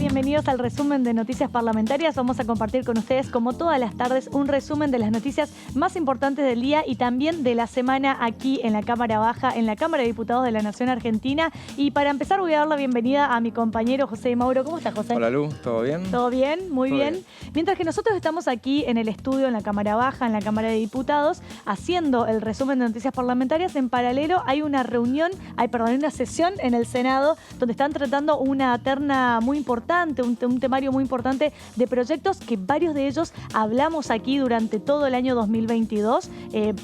bienvenidos al resumen de Noticias Parlamentarias. Vamos a compartir con ustedes, como todas las tardes, un resumen de las noticias más importantes del día y también de la semana aquí en la Cámara Baja, en la Cámara de Diputados de la Nación Argentina. Y para empezar voy a dar la bienvenida a mi compañero José Mauro. ¿Cómo estás, José? Hola, Lu, ¿todo bien? ¿Todo bien? Muy bien. Mientras que nosotros estamos aquí en el estudio, en la Cámara Baja, en la Cámara de Diputados, haciendo el resumen de Noticias Parlamentarias, en paralelo hay una una sesión en el Senado donde están tratando una terna muy importante, un temario muy importante de proyectos que varios de ellos hablamos aquí durante todo el año 2022,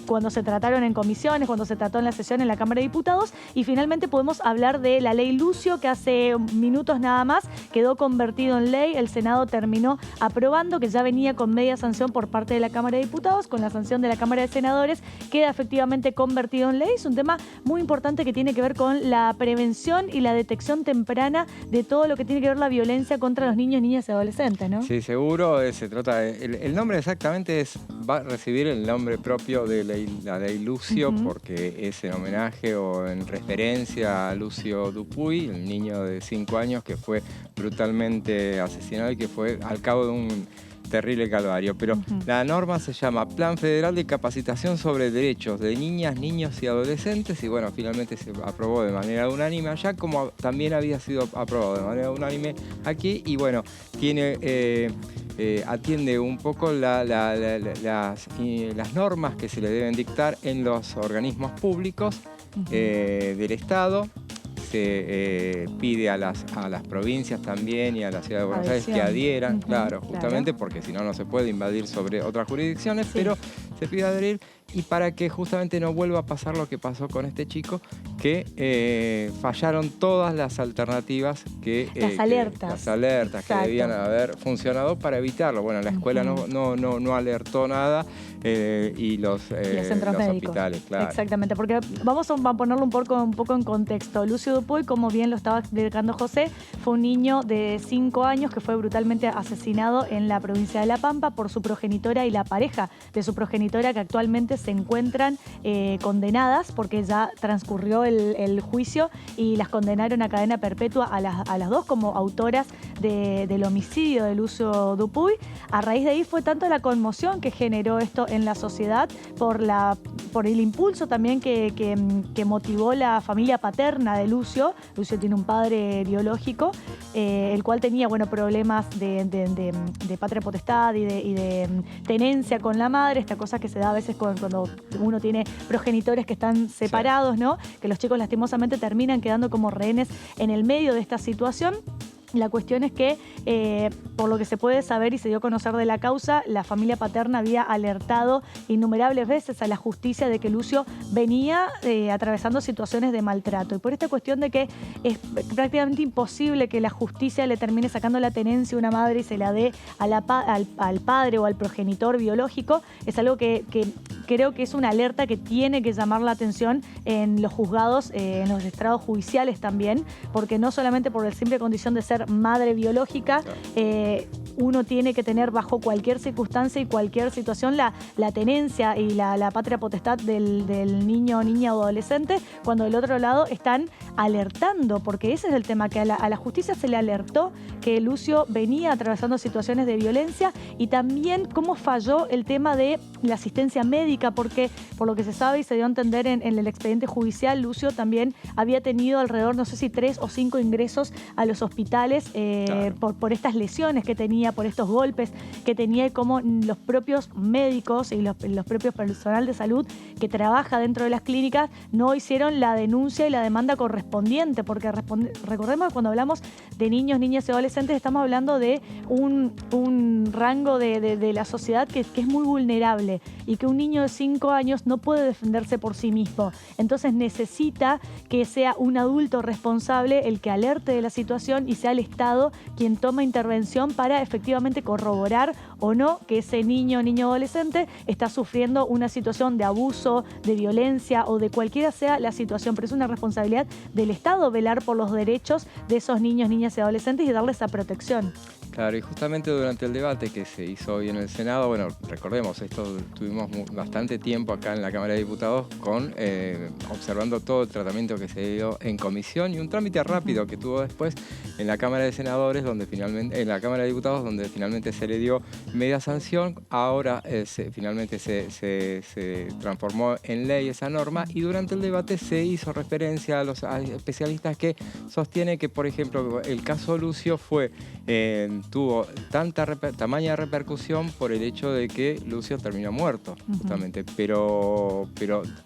cuando se trataron en comisiones, cuando se trató en la sesión en la Cámara de Diputados, y finalmente podemos hablar de la ley Lucio, que hace minutos nada más quedó convertido en ley. El Senado terminó aprobando, que ya venía con media sanción por parte de la Cámara de Diputados, con la sanción de la Cámara de Senadores, queda efectivamente convertido en ley. Es un tema muy importante que tiene que ver con la prevención y la detección temprana de todo lo que tiene que ver la violencia contra los niños, niñas y adolescentes, ¿no? Sí, seguro. Se trata el nombre exactamente va a recibir el nombre propio de la ley Lucio, porque es en homenaje o en referencia a Lucio Dupuy, el niño de 5 años que fue brutalmente asesinado y que fue al cabo de un terrible calvario. Pero la norma se llama Plan Federal de Capacitación sobre Derechos de Niñas, Niños y Adolescentes, y bueno, finalmente se aprobó de manera unánime allá, como también había sido aprobado de manera unánime aquí, y bueno, atiende un poco las normas que se le deben dictar en los organismos públicos del Estado. Se pide a las provincias también y a la ciudad de Buenos Aires que adhieran, claro, justamente porque si no, no se puede invadir sobre otras jurisdicciones, pero se pide adherir, y para que justamente no vuelva a pasar lo que pasó con este chico, que fallaron todas las alternativas las alertas que debían haber funcionado para evitarlo. Bueno, la escuela no alertó nada, y los centros médicos, hospitales, claro. Exactamente, porque vamos a ponerlo un poco en contexto. Lucio Dupuy, como bien lo estaba explicando José, fue un niño de 5 años que fue brutalmente asesinado en la provincia de La Pampa por su progenitora y la pareja de su progenitora, que actualmente se encuentran condenadas porque ya transcurrió el juicio y las condenaron a cadena perpetua a las dos como autoras del homicidio de Lucio Dupuy. A raíz de ahí fue tanto la conmoción que generó esto en la sociedad por el impulso también que motivó la familia paterna de Lucio. Lucio tiene un padre biológico, el cual tenía problemas de patria potestad y de tenencia con la madre, esta cosa que se da a veces cuando uno tiene progenitores que están separados, ¿no? Que los chicos lastimosamente terminan quedando como rehenes en el medio de esta situación. La cuestión es que, por lo que se puede saber y se dio a conocer de la causa, la familia paterna había alertado innumerables veces a la justicia de que Lucio venía atravesando situaciones de maltrato. Y por esta cuestión de que es prácticamente imposible que la justicia le termine sacando la tenencia a una madre y se la dé al padre o al progenitor biológico, es algo que creo que es una alerta que tiene que llamar la atención en los juzgados, en los estrados judiciales también, porque no solamente por la simple condición de ser madre biológica, uno tiene que tener bajo cualquier circunstancia y cualquier situación la tenencia y la patria potestad del niño, niña o adolescente, cuando del otro lado están alertando, porque ese es el tema, que a la justicia se le alertó que Lucio venía atravesando situaciones de violencia, y también cómo falló el tema de la asistencia médica, porque por lo que se sabe y se dio a entender en el expediente judicial, Lucio también había tenido alrededor, no sé si 3 o 5 ingresos a los hospitales por estas lesiones que tenía, por estos golpes que tenía, y como los propios médicos y los propios personal de salud que trabaja dentro de las clínicas no hicieron la denuncia y la demanda correspondiente, porque recordemos que cuando hablamos de niños, niñas y adolescentes estamos hablando de un rango de la sociedad que es muy vulnerable, y que un niño de 5 años no puede defenderse por sí mismo. Entonces necesita que sea un adulto responsable el que alerte de la situación y sea el Estado quien toma intervención para efectivamente corroborar o no que ese niño o adolescente está sufriendo una situación de abuso, de violencia o de cualquiera sea la situación. Pero es una responsabilidad del Estado velar por los derechos de esos niños, niñas y adolescentes y darles esa protección. Claro, y justamente durante el debate que se hizo hoy en el Senado, bueno, recordemos, tuvimos bastante tiempo acá en la Cámara de Diputados observando todo el tratamiento que se dio en comisión y un trámite rápido que tuvo después en la Cámara de Senadores, en la Cámara de Diputados, donde finalmente se le dio media sanción. Ahora finalmente se transformó en ley esa norma, y durante el debate se hizo referencia a los especialistas que sostienen que, por ejemplo, el caso Lucio tuvo tamaña repercusión por el hecho de que Lucio terminó muerto, justamente. Pero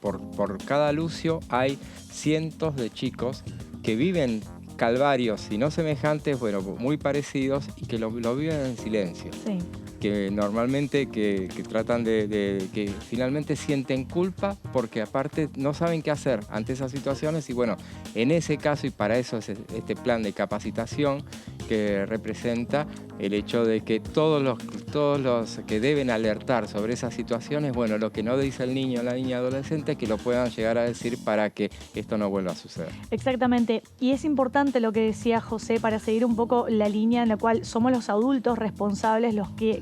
por cada Lucio hay cientos de chicos que viven calvarios, si no semejantes, bueno, muy parecidos, y que lo viven en silencio. Sí. Que normalmente que tratan que finalmente sienten culpa porque aparte no saben qué hacer ante esas situaciones. Y bueno, en ese caso, y para eso es este plan de capacitación que representa el hecho de que todos los que deben alertar sobre esas situaciones, bueno, lo que no dice el niño o la niña adolescente, que lo puedan llegar a decir para que esto no vuelva a suceder. Exactamente, y es importante lo que decía José para seguir un poco la línea en la cual somos los adultos responsables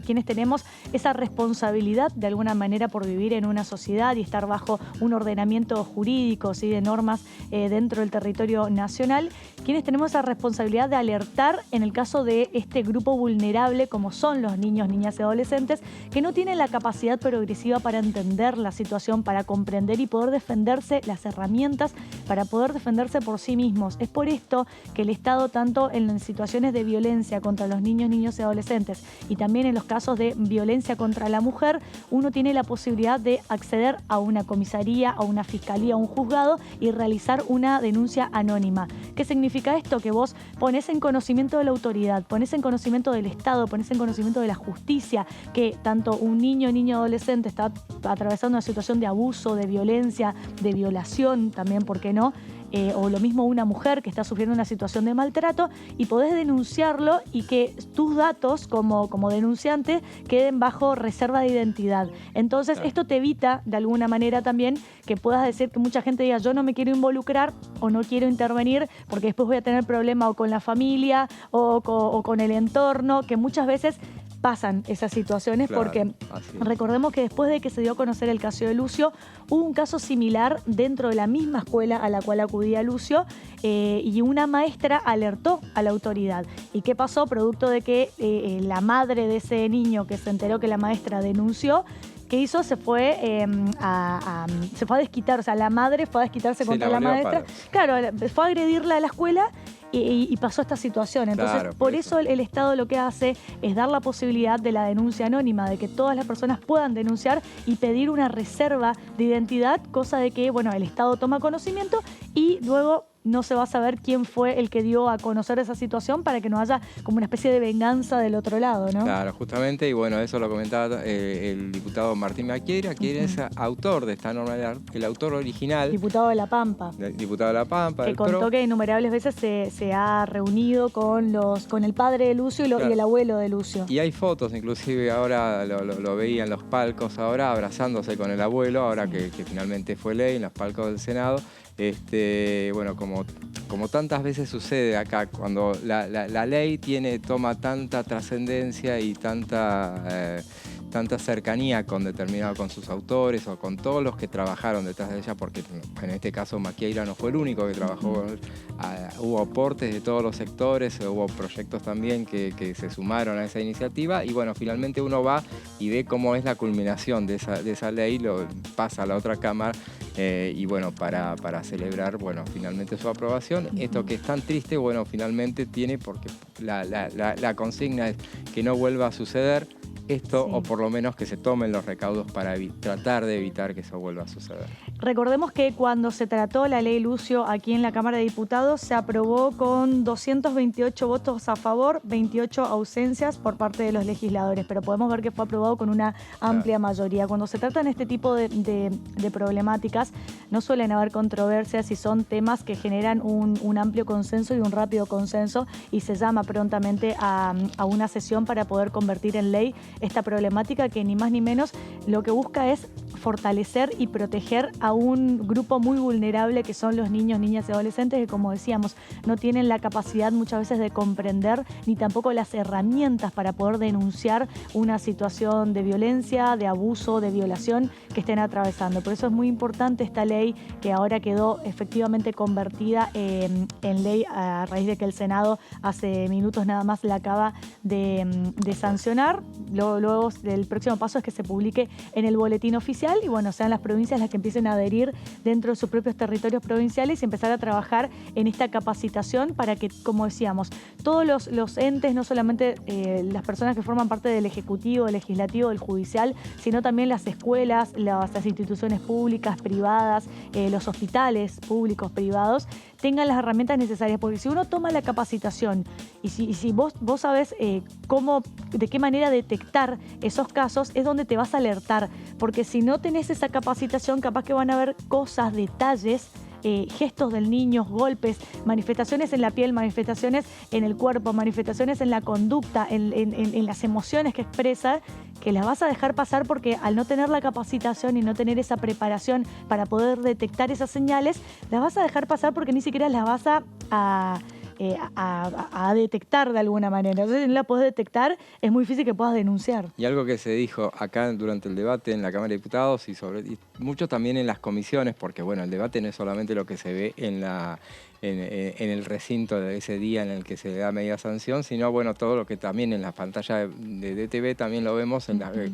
quienes tenemos esa responsabilidad de alguna manera por vivir en una sociedad y estar bajo un ordenamiento jurídico, ¿sí?, de normas dentro del territorio nacional, quienes tenemos esa responsabilidad de alertar en el caso de este grupo vulnerable como son los niños, niñas y adolescentes que no tienen la capacidad progresiva para entender la situación, para comprender y poder defenderse, las herramientas para poder defenderse por sí mismos. Es por esto que el Estado, tanto en situaciones de violencia contra los niños, niños y adolescentes y también en los casos de violencia contra la mujer, uno tiene la posibilidad de acceder a una comisaría, a una fiscalía, a un juzgado y realizar una denuncia anónima. ¿Qué significa esto? Que vos pones en conocimiento de la autoridad, pones en conocimiento del Estado, pones en conocimiento de la justicia que tanto un niño, niña o adolescente está atravesando una situación de abuso, de violencia, de violación también, ¿por qué no? O lo mismo una mujer que está sufriendo una situación de maltrato, y podés denunciarlo y que tus datos como denunciante queden bajo reserva de identidad. Entonces, claro, esto te evita de alguna manera también que puedas decir que mucha gente diga yo no me quiero involucrar o no quiero intervenir porque después voy a tener problema o con la familia o con el entorno, que muchas veces pasan esas situaciones, claro, porque recordemos que después de que se dio a conocer el caso de Lucio, hubo un caso similar dentro de la misma escuela a la cual acudía Lucio y una maestra alertó a la autoridad. ¿Y qué pasó? Producto de que la madre de ese niño que se enteró que la maestra denunció, ¿qué hizo? Se fue a desquitar, o sea, la madre fue a desquitarse contra la maestra. Claro, fue a agredirla a la escuela y pasó esta situación. Entonces, claro, por eso el Estado lo que hace es dar la posibilidad de la denuncia anónima, de que todas las personas puedan denunciar y pedir una reserva de identidad, cosa de que, bueno, el Estado toma conocimiento y luego no se va a saber quién fue el que dio a conocer esa situación para que no haya como una especie de venganza del otro lado, ¿no? Claro, justamente, y bueno, eso lo comentaba el diputado Martín Macchieri, quien es autor de esta norma, el autor original. Diputado de La Pampa. Diputado de La Pampa. Que contó que innumerables veces se ha reunido con el padre de Lucio y el abuelo de Lucio. Y hay fotos, inclusive ahora lo veía en los palcos, ahora abrazándose con el abuelo, ahora que finalmente fue ley en los palcos del Senado. Bueno, como tantas veces sucede acá, cuando la ley toma tanta trascendencia y tanta cercanía con sus autores o con todos los que trabajaron detrás de ella, porque en este caso Macchieri no fue el único que trabajó, hubo aportes de todos los sectores, hubo proyectos también que se sumaron a esa iniciativa, y bueno, finalmente uno va y ve cómo es la culminación de esa ley, lo pasa a la otra cámara, y bueno, para celebrar, bueno, finalmente su aprobación. Esto que es tan triste, bueno, finalmente tiene, porque la consigna es que no vuelva a suceder esto, o por lo menos que se tomen los recaudos para tratar de evitar que eso vuelva a suceder. Recordemos que cuando se trató la ley Lucio aquí en la Cámara de Diputados, se aprobó con 228 votos a favor, 28 ausencias por parte de los legisladores, pero podemos ver que fue aprobado con una amplia mayoría. Cuando se tratan este tipo de problemáticas, no suelen haber controversias y son temas que generan un amplio consenso y un rápido consenso, y se llama prontamente a una sesión para poder convertir en ley esta problemática que ni más ni menos lo que busca es fortalecer y proteger a un grupo muy vulnerable que son los niños, niñas y adolescentes que, como decíamos, no tienen la capacidad muchas veces de comprender ni tampoco las herramientas para poder denunciar una situación de violencia, de abuso, de violación que estén atravesando. Por eso es muy importante esta ley que ahora quedó efectivamente convertida en ley a raíz de que el Senado hace minutos nada más la acaba de sancionar. Luego el próximo paso es que se publique en el boletín oficial y bueno, sean las provincias las que empiecen a adherir dentro de sus propios territorios provinciales y empezar a trabajar en esta capacitación para que, como decíamos, todos los entes, no solamente las personas que forman parte del Ejecutivo, del Legislativo, del Judicial, sino también las escuelas, las instituciones públicas, privadas, los hospitales públicos, privados, tengan las herramientas necesarias, porque si uno toma la capacitación y si vos sabés de qué manera detectar esos casos, es donde te vas a alertar, porque si no tenés esa capacitación, capaz que van a haber cosas, detalles, gestos del niño, golpes, manifestaciones en la piel, manifestaciones en el cuerpo, manifestaciones en la conducta, en las emociones que expresa, que las vas a dejar pasar porque al no tener la capacitación y no tener esa preparación para poder detectar esas señales, las vas a dejar pasar porque ni siquiera las vas a detectar de alguna manera. Entonces, si no la podés detectar, es muy difícil que puedas denunciar. Y algo que se dijo acá durante el debate en la Cámara de Diputados y mucho también en las comisiones, porque bueno, el debate no es solamente lo que se ve en el recinto de ese día en el que se le da media sanción, sino bueno, todo lo que también en la pantalla de DTV también lo vemos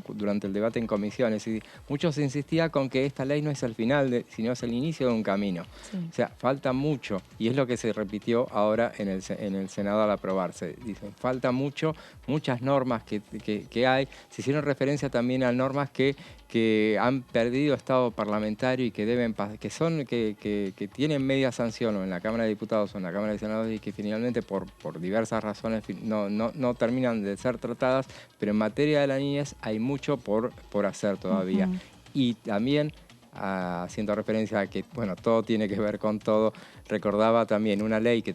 durante el debate en comisiones. Y mucho se insistía con que esta ley no es el final, sino es el inicio de un camino. Sí. O sea, falta mucho, y es lo que se repitió ahora en el Senado al aprobarse. Dicen, falta mucho, muchas normas que hay. Se hicieron referencia también a normas que han perdido estado parlamentario y que tienen media sanción o en la Cámara de Diputados o en la Cámara de Senadores y que finalmente por diversas razones no terminan de ser tratadas, pero en materia de la niñez hay mucho por hacer todavía. Y también, haciendo referencia a que bueno, todo tiene que ver con todo, recordaba también una ley que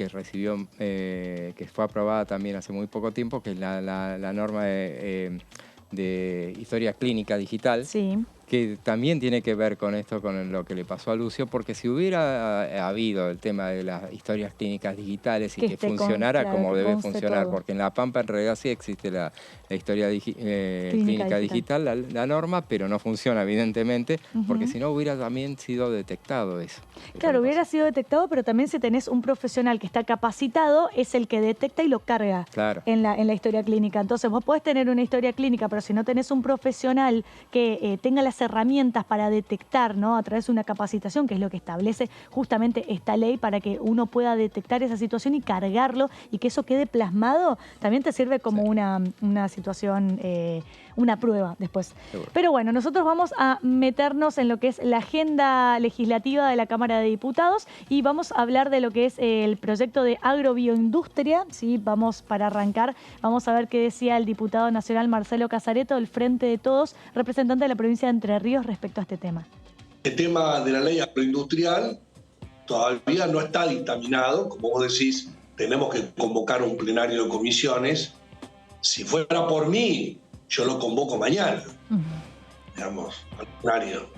recibió, que fue aprobada también hace muy poco tiempo, que es la norma de historia clínica digital, sí, que también tiene que ver con esto, con lo que le pasó a Lucio, porque si hubiera habido el tema de las historias clínicas digitales y que funcionara como debe funcionar, porque en La Pampa en realidad sí existe la historia clínica digital, la norma, pero no funciona evidentemente, porque si no hubiera también sido detectado eso. Claro, hubiera sido detectado, pero también si tenés un profesional que está capacitado, es el que detecta y lo carga en la historia clínica. Entonces vos podés tener una historia clínica, pero si no tenés un profesional que tenga las herramientas para detectar, ¿no?, a través de una capacitación, que es lo que establece justamente esta ley, para que uno pueda detectar esa situación y cargarlo y que eso quede plasmado, también te sirve como una situación, una prueba después. Seguro. Pero bueno, nosotros vamos a meternos en lo que es la agenda legislativa de la Cámara de Diputados y vamos a hablar de lo que es el proyecto de agrobioindustria, ¿sí? Para arrancar, vamos a ver qué decía el diputado nacional Marcelo Casareto del Frente de Todos, representante de la provincia de Entre Ríos, respecto a este tema. El tema de la ley agroindustrial todavía no está dictaminado. Como vos decís, tenemos que convocar un plenario de comisiones. Si fuera por mí, yo lo convoco mañana, digamos, al plenario,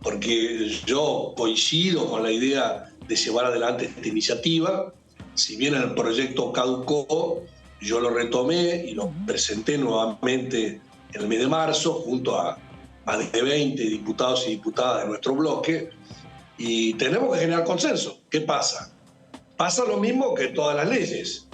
porque yo coincido con la idea de llevar adelante esta iniciativa. Si bien el proyecto caducó, yo lo retomé y lo presenté nuevamente en el mes de marzo junto a más de 20 diputados y diputadas de nuestro bloque, y tenemos que generar consenso. ¿Qué pasa? Pasa lo mismo que todas las leyes.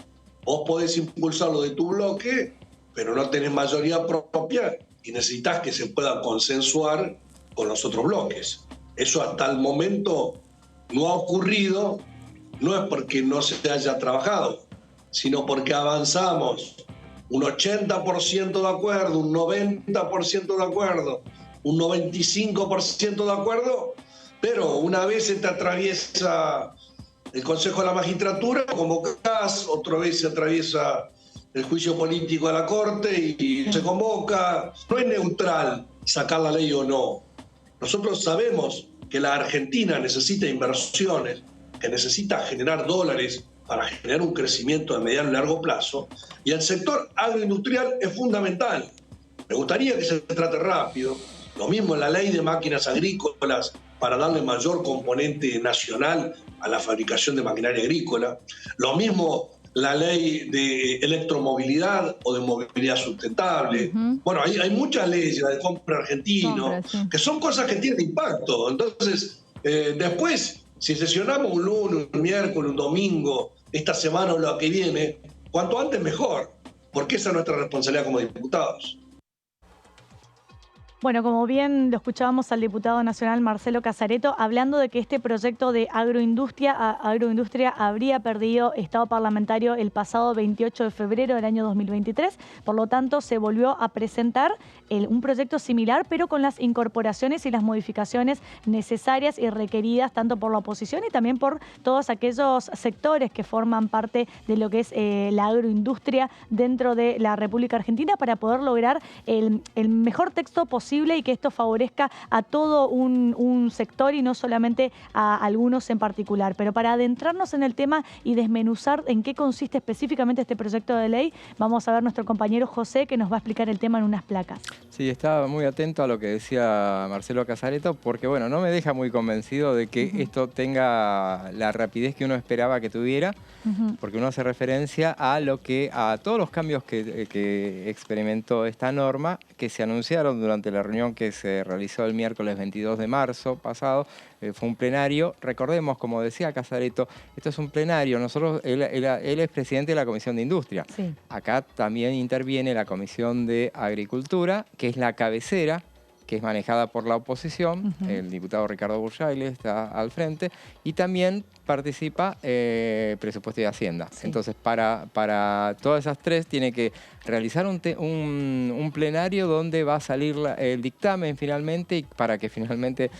Vos podés impulsarlo de tu bloque, pero no tenés mayoría propia y necesitas que se pueda consensuar con los otros bloques. Eso hasta el momento no ha ocurrido, no es porque no se haya trabajado, sino porque avanzamos un 80% de acuerdo, un 90% de acuerdo, un 95% de acuerdo, pero una vez se te atraviesa el Consejo de la Magistratura, convocás, otra vez se atraviesa el juicio político de la Corte y se convoca. No es neutral sacar la ley o no. Nosotros sabemos que la Argentina necesita inversiones, que necesita generar dólares para generar un crecimiento de mediano y largo plazo, y el sector agroindustrial es fundamental. Me gustaría que se trate rápido. Lo mismo en la ley de máquinas agrícolas para darle mayor componente nacional a la fabricación de maquinaria agrícola. Lo mismo la ley de electromovilidad o de movilidad sustentable. Bueno, hay muchas leyes, la de compra argentino, que son cosas que tienen impacto. Entonces, después, si sesionamos un lunes, un miércoles, un domingo, esta semana o la que viene, cuanto antes mejor, porque esa es nuestra responsabilidad como diputados. Bueno, como bien lo escuchábamos al diputado nacional Marcelo Casareto, hablando de que este proyecto de agroindustria habría perdido estado parlamentario el pasado 28 de febrero del año 2023. Por lo tanto, se volvió a presentar un proyecto similar, pero con las incorporaciones y las modificaciones necesarias y requeridas tanto por la oposición y también por todos aquellos sectores que forman parte de lo que es la agroindustria dentro de la República Argentina para poder lograr el mejor texto posible y que esto favorezca a todo un sector y no solamente a algunos en particular. Pero para adentrarnos en el tema y desmenuzar en qué consiste específicamente este proyecto de ley, vamos a ver a nuestro compañero José que nos va a explicar el tema en unas placas. Sí, estaba muy atento a lo que decía Marcelo Casareto porque, bueno, no me deja muy convencido de que esto tenga la rapidez que uno esperaba que tuviera, porque uno hace referencia a todos los cambios que experimentó esta norma, que se anunciaron durante la reunión que se realizó el miércoles 22 de marzo pasado. Fue un plenario. Recordemos, como decía Casareto, esto es un plenario. Él es presidente de la Comisión de Industria. Sí. Acá también interviene la Comisión de Agricultura, que es la cabecera, que es manejada por la oposición. El diputado Ricardo Burjaile está al frente. Y también participa Presupuesto y Hacienda. Sí. Entonces, para todas esas tres tiene que realizar un plenario donde va a salir el dictamen finalmente y para que finalmente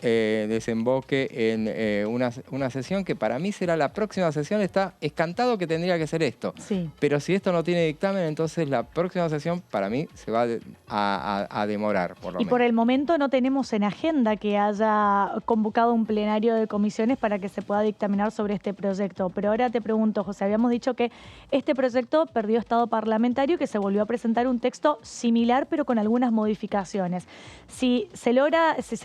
desemboque en una sesión que para mí será la próxima sesión. Está escantado que tendría que ser esto. Sí. Pero si esto no tiene dictamen, entonces la próxima sesión para mí se va a demorar, por lo menos. Por el momento no tenemos en agenda que haya convocado un plenario de comisiones para que se pueda dictaminar sobre este proyecto. Pero ahora te pregunto, José, habíamos dicho que este proyecto perdió estado parlamentario y que se volvió a presentar un texto similar pero con algunas modificaciones. Si se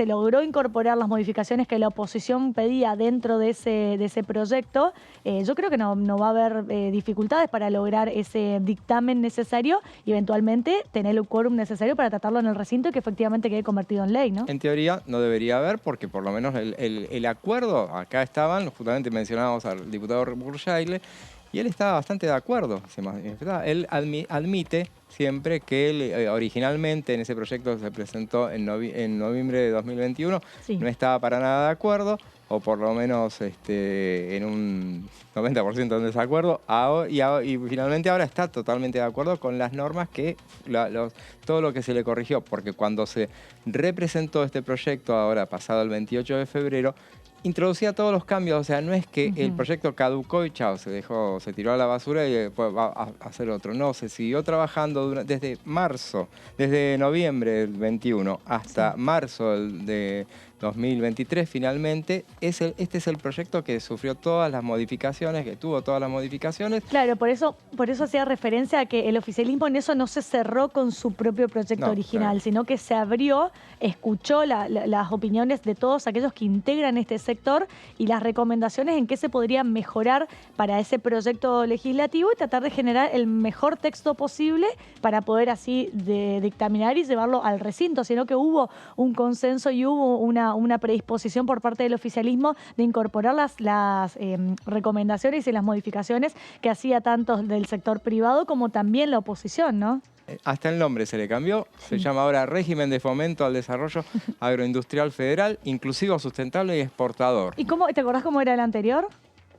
logró incorporar las modificaciones que la oposición pedía dentro de ese proyecto, yo creo que no va a haber dificultades para lograr ese dictamen necesario y eventualmente tener el quórum necesario para tratarlo en el recinto y que efectivamente quede convertido en ley, ¿no? En teoría no debería haber, porque por lo menos el acuerdo, acá estaban, justamente mencionábamos al diputado Burjaile, y él estaba bastante de acuerdo. Él admite siempre que él originalmente en ese proyecto que se presentó en noviembre de 2021, sí, no estaba para nada de acuerdo, o por lo menos en un 90% de desacuerdo, y finalmente ahora está totalmente de acuerdo con las normas que todo lo que se le corrigió, porque cuando se representó este proyecto ahora pasado el 28 de febrero, introducía todos los cambios. O sea, no es que el proyecto caducó y chao, se tiró a la basura y después va a hacer otro. No, se siguió trabajando desde noviembre del 21 hasta marzo de 2023 finalmente. Este es el proyecto que sufrió todas las modificaciones, que tuvo todas las modificaciones. Claro, por eso hacía referencia a que el oficialismo en eso no se cerró con su propio proyecto original, claro, sino que se abrió, escuchó las opiniones de todos aquellos que integran este sector y las recomendaciones en qué se podría mejorar para ese proyecto legislativo y tratar de generar el mejor texto posible para poder así dictaminar y llevarlo al recinto, sino que hubo un consenso y hubo una predisposición por parte del oficialismo de incorporar las recomendaciones y las modificaciones que hacía tanto del sector privado como también la oposición, ¿no? Hasta el nombre se le cambió, se llama ahora Régimen de Fomento al Desarrollo Agroindustrial Federal, Inclusivo, Sustentable y Exportador. ¿Y te acordás cómo era el anterior?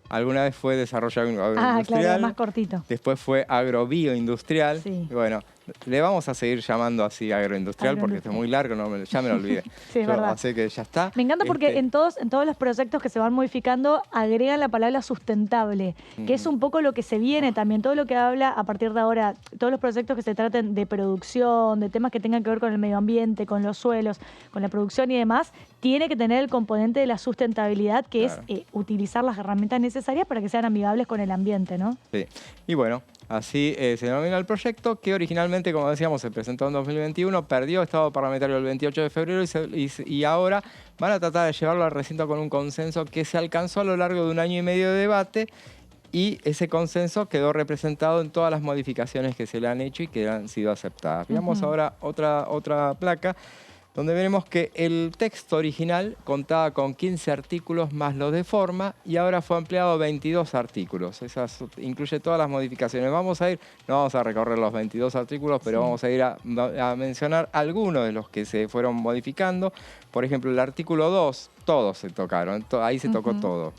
Alguna vez fue Desarrollo Agroindustrial. Ah, claro, más cortito. Después fue Agrobioindustrial. Sí. Y bueno, Le vamos a seguir llamando así agroindustrial porque esto es muy largo, ya me lo olvidé. Sí, es verdad. Así que ya está. Me encanta porque en todos los proyectos que se van modificando agregan la palabra sustentable, que es un poco lo que se viene también, todo lo que habla a partir de ahora, todos los proyectos que se traten de producción, de temas que tengan que ver con el medio ambiente, con los suelos, con la producción y demás, tiene que tener el componente de la sustentabilidad, que es utilizar las herramientas necesarias para que sean amigables con el ambiente, ¿no? Sí, y bueno, así se denomina el proyecto, que originalmente, como decíamos, se presentó en 2021, perdió estado parlamentario el 28 de febrero y ahora van a tratar de llevarlo al recinto con un consenso que se alcanzó a lo largo de 1 año y medio de debate, y ese consenso quedó representado en todas las modificaciones que se le han hecho y que han sido aceptadas. Veamos ahora otra placa, donde veremos que el texto original contaba con 15 artículos más los de forma y ahora fue ampliado a 22 artículos. Esas incluye todas las modificaciones. No vamos a recorrer los 22 artículos, pero vamos a ir a mencionar algunos de los que se fueron modificando. Por ejemplo, el artículo 2, todos se tocaron, ahí se tocó todo.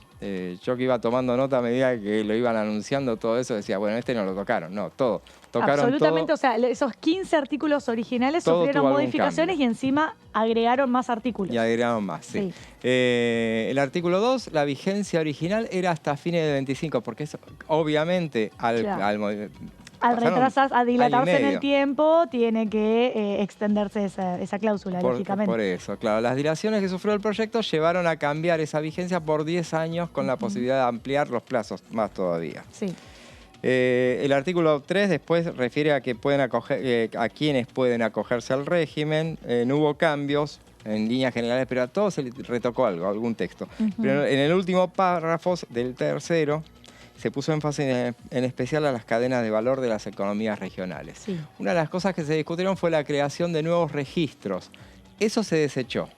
Yo que iba tomando nota a medida que lo iban anunciando todo eso, decía, bueno, este no lo tocaron. No, todo. Tocaron absolutamente, todo. O sea, esos 15 artículos originales sufrieron modificaciones y encima agregaron más artículos. Y agregaron más, sí. El artículo 2, la vigencia original era hasta fines del 25, porque eso, obviamente, al dilatarse en el tiempo, tiene que extenderse esa cláusula, lógicamente. Por eso, claro. Las dilaciones que sufrió el proyecto llevaron a cambiar esa vigencia por 10 años con la posibilidad de ampliar los plazos más todavía. Sí. El artículo 3 después refiere a que a quienes pueden acogerse al régimen. No hubo cambios en líneas generales, pero a todos se le retocó algún texto. Pero en el último párrafo del tercero se puso énfasis en especial a las cadenas de valor de las economías regionales. Sí. Una de las cosas que se discutieron fue la creación de nuevos registros. Eso se desechó,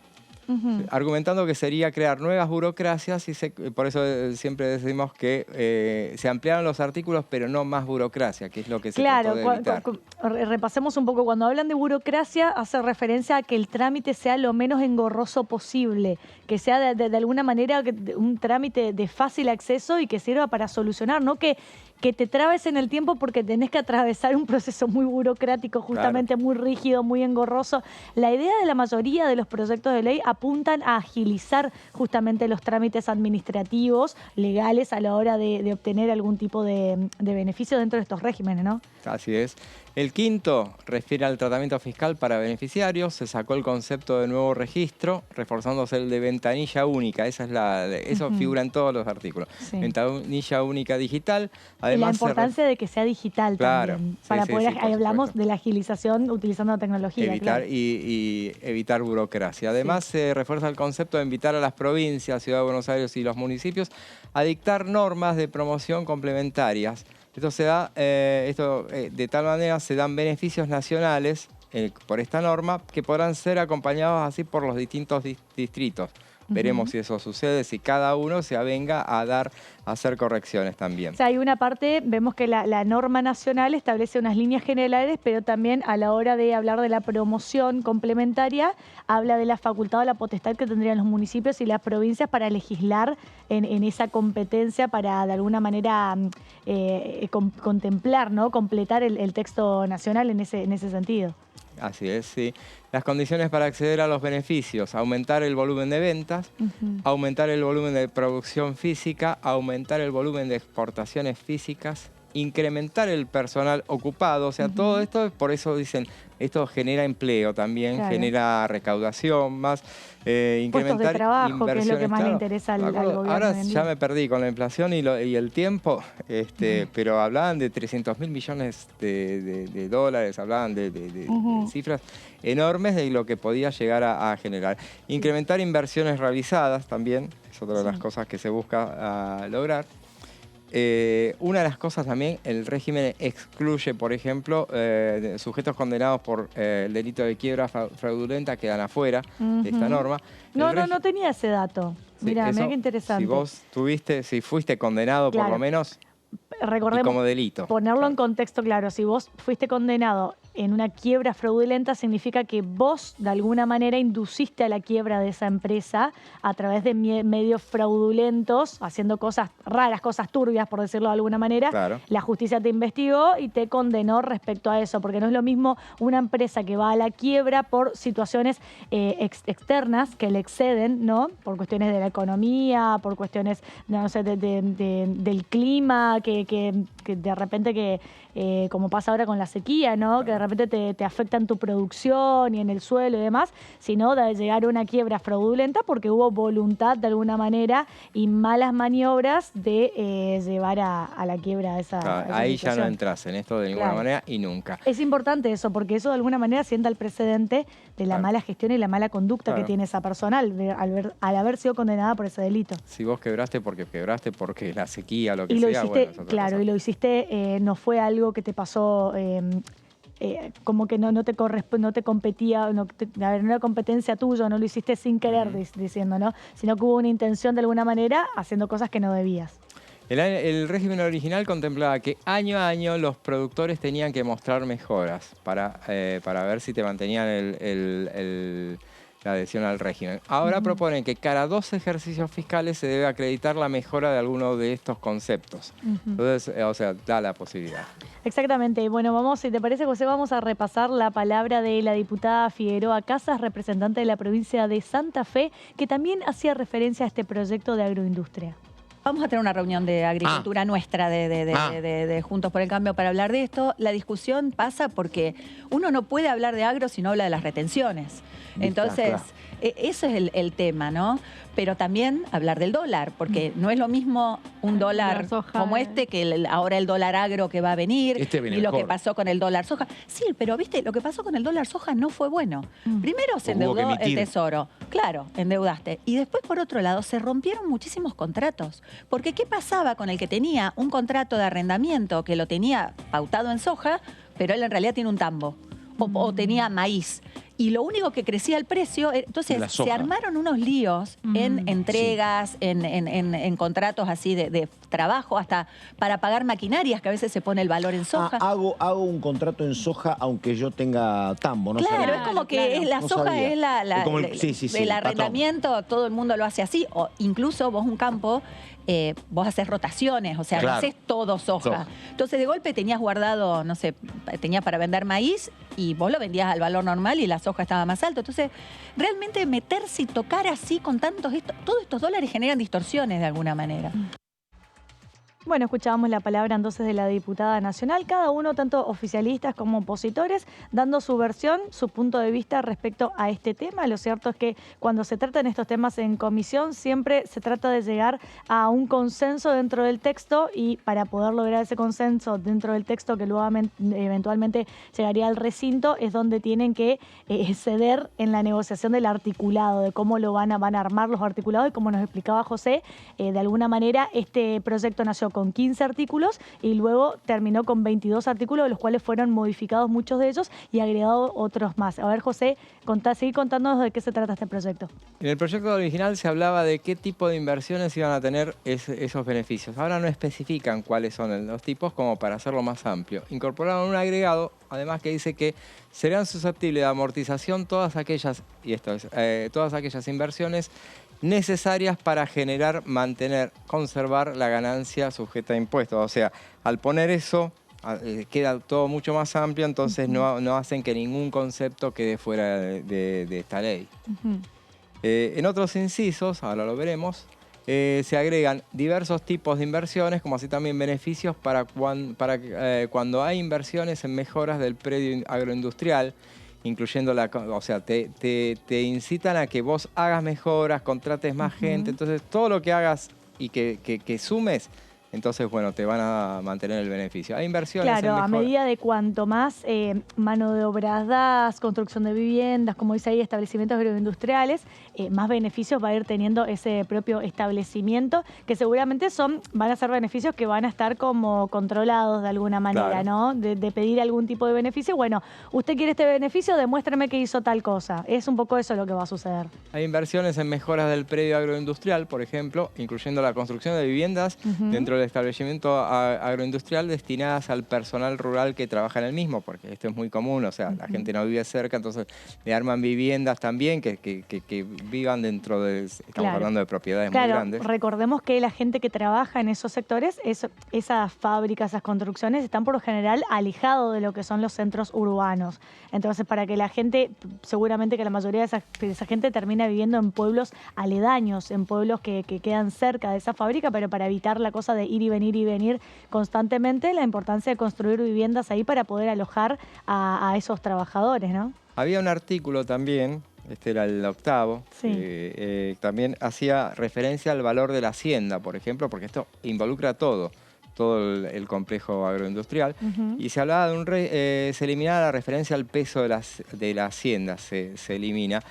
argumentando que sería crear nuevas burocracias y por eso siempre decimos que se ampliaron los artículos, pero no más burocracia, que es lo que se trató de evitar. Repasemos un poco. Cuando hablan de burocracia, hace referencia a que el trámite sea lo menos engorroso posible, que sea de alguna manera un trámite de fácil acceso y que sirva para solucionar, no que te trabes en el tiempo porque tenés que atravesar un proceso muy burocrático, justamente muy rígido, muy engorroso. La idea de la mayoría de los proyectos de ley apuntan a agilizar justamente los trámites administrativos, legales, a la hora de obtener algún tipo de beneficio dentro de estos regímenes, ¿no? Así es. El quinto refiere al tratamiento fiscal para beneficiarios. Se sacó el concepto de nuevo registro, reforzándose el de ventanilla única. Eso figura en todos los artículos. Sí. Ventanilla única digital. Además, y la importancia de que sea digital también. Para poder, hablamos de la agilización utilizando la tecnología. Y evitar burocracia. Además, se refuerza el concepto de invitar a las provincias, Ciudad de Buenos Aires y los municipios a dictar normas de promoción complementarias. Esto se da, de tal manera se dan beneficios nacionales por esta norma que podrán ser acompañados así por los distintos distritos. Veremos si eso sucede, si cada uno se avenga a hacer correcciones también. O sea, hay una parte, vemos que la norma nacional establece unas líneas generales, pero también a la hora de hablar de la promoción complementaria, habla de la facultad o la potestad que tendrían los municipios y las provincias para legislar en esa competencia para de alguna manera contemplar, ¿no? Completar el texto nacional en ese sentido. Así es, sí. Las condiciones para acceder a los beneficios: aumentar el volumen de ventas, aumentar el volumen de producción física, aumentar el volumen de exportaciones físicas, incrementar el personal ocupado. O sea, todo esto, por eso dicen, esto genera empleo también, genera recaudación más, incrementar puestos de trabajo, que es lo que más le interesa al gobierno. Ahora ya me perdí con la inflación y el tiempo, pero hablaban de 300.000 millones de dólares, hablaban de cifras enormes de lo que podía llegar a generar. Incrementar inversiones realizadas también, es otra de las cosas que se busca lograr. Una de las cosas también, el régimen excluye, por ejemplo, sujetos condenados por el delito de quiebra fraudulenta quedan afuera de esta norma. No tenía ese dato. Mirá qué interesante. Si vos si fuiste condenado por lo menos, recordemos, y como delito. ponerlo en contexto claro, si vos fuiste condenado en una quiebra fraudulenta, significa que vos de alguna manera induciste a la quiebra de esa empresa a través de medios fraudulentos, haciendo cosas raras, cosas turbias, por decirlo de alguna manera. Claro. La justicia te investigó y te condenó respecto a eso, porque no es lo mismo una empresa que va a la quiebra por situaciones externas que le exceden, ¿no? Por cuestiones de la economía, por cuestiones, no sé, del clima, que de repente como pasa ahora con la sequía, ¿no? Que de repente te afecta en tu producción y en el suelo y demás, sino de llegar a una quiebra fraudulenta porque hubo voluntad de alguna manera y malas maniobras de llevar a la quiebra a esa ahí situación. ya no entras en esto de ninguna manera y nunca. Es importante eso, porque eso de alguna manera sienta el precedente de la mala gestión y la mala conducta que tiene esa persona al haber sido condenada por ese delito. Si vos quebraste porque la sequía, lo que y lo sea, hiciste, bueno, es otra claro, cosa. y lo hiciste, no fue algo que te pasó como que no te competía, no era competencia tuya, no lo hiciste sin querer, diciendo, ¿no? Sino que hubo una intención de alguna manera haciendo cosas que no debías. El régimen original contemplaba que año a año los productores tenían que mostrar mejoras para ver si te mantenían la adhesión al régimen. Ahora proponen que cada 2 ejercicios fiscales se debe acreditar la mejora de alguno de estos conceptos. Entonces, o sea, da la posibilidad. Exactamente. Bueno, si te parece, José, vamos a repasar la palabra de la diputada Figueroa Casas, representante de la provincia de Santa Fe, que también hacía referencia a este proyecto de agroindustria. Vamos a tener una reunión de agricultura nuestra de Juntos por el Cambio para hablar de esto. La discusión pasa porque uno no puede hablar de agro si no habla de las retenciones. Entonces, eso es el tema, ¿no? Pero también hablar del dólar, porque no es lo mismo un dólar como que ahora el dólar agro que va a venir y lo que pasó con el dólar soja. Sí, pero viste, lo que pasó con el dólar soja no fue bueno. Primero se endeudó el Tesoro. Claro, endeudaste. Y después, por otro lado, se rompieron muchísimos contratos. Porque ¿qué pasaba con el que tenía un contrato de arrendamiento que lo tenía pautado en soja, pero él en realidad tiene un tambo o tenía maíz? Y lo único que crecía el precio, entonces se armaron unos líos en entregas, en contratos así de trabajo, hasta para pagar maquinarias, que a veces se pone el valor en soja. Hago un contrato en soja aunque yo tenga tambo, ¿no? Claro, es como que la soja es el arrendamiento, todo el mundo lo hace así, o incluso vos un campo, vos haces rotaciones, o sea, no haces todo soja. Entonces de golpe tenías guardado, no sé, tenías para vender maíz y vos lo vendías al valor normal y la soja estaba más alto. Entonces, realmente meterse y tocar así con todos estos dólares generan distorsiones de alguna manera. Bueno, escuchábamos la palabra entonces de la diputada nacional, cada uno, tanto oficialistas como opositores, dando su versión, su punto de vista respecto a este tema. Lo cierto es que cuando se tratan estos temas en comisión, siempre se trata de llegar a un consenso dentro del texto y para poder lograr ese consenso dentro del texto que luego eventualmente llegaría al recinto, es donde tienen que ceder en la negociación del articulado, de cómo lo van a armar los articulados y como nos explicaba José, de alguna manera este proyecto nació con 15 artículos y luego terminó con 22 artículos, de los cuales fueron modificados muchos de ellos y agregados otros más. A ver, José, seguí contándonos de qué se trata este proyecto. En el proyecto original se hablaba de qué tipo de inversiones iban a tener esos beneficios. Ahora no especifican cuáles son los tipos como para hacerlo más amplio. Incorporaron un agregado, además, que dice que serán susceptibles de amortización todas aquellas inversiones necesarias para generar, mantener, conservar la ganancia sujeta a impuestos. O sea, al poner eso, queda todo mucho más amplio, entonces no hacen que ningún concepto quede fuera de esta ley. En otros incisos, ahora lo veremos, se agregan diversos tipos de inversiones, como así también beneficios para cuando hay inversiones en mejoras del predio agroindustrial, incluyendo o sea, te incitan a que vos hagas mejoras, contrates más gente, entonces todo lo que hagas y que sumes, entonces, bueno, te van a mantener el beneficio. Hay inversiones en Claro, a medida de cuanto más mano de obras das, construcción de viviendas, como dice ahí, establecimientos agroindustriales, más beneficios va a ir teniendo ese propio establecimiento, que seguramente van a ser beneficios que van a estar como controlados de alguna manera, ¿no? De pedir algún tipo de beneficio. Bueno, usted quiere este beneficio, demuéstrame que hizo tal cosa. Es un poco eso lo que va a suceder. Hay inversiones en mejoras del predio agroindustrial, por ejemplo, incluyendo la construcción de viviendas dentro del establecimiento agroindustrial destinadas al personal rural que trabaja en el mismo, porque esto es muy común, o sea, la gente no vive cerca, entonces le arman viviendas también que vivan dentro de... Estamos hablando de propiedades muy grandes. Recordemos que la gente que trabaja en esos sectores, esas fábricas, esas construcciones, están por lo general alejados de lo que son los centros urbanos. Entonces, para que la gente, seguramente que la mayoría de esa gente termina viviendo en pueblos aledaños, en pueblos que quedan cerca de esa fábrica, pero para evitar la cosa de ir y venir constantemente, la importancia de construir viviendas ahí para poder alojar a esos trabajadores, ¿no? Había un artículo también, este era el 8º, también hacía referencia al valor de la hacienda, por ejemplo, porque esto involucra todo el complejo agroindustrial, y se hablaba de se eliminaba la referencia al peso de la hacienda, se elimina.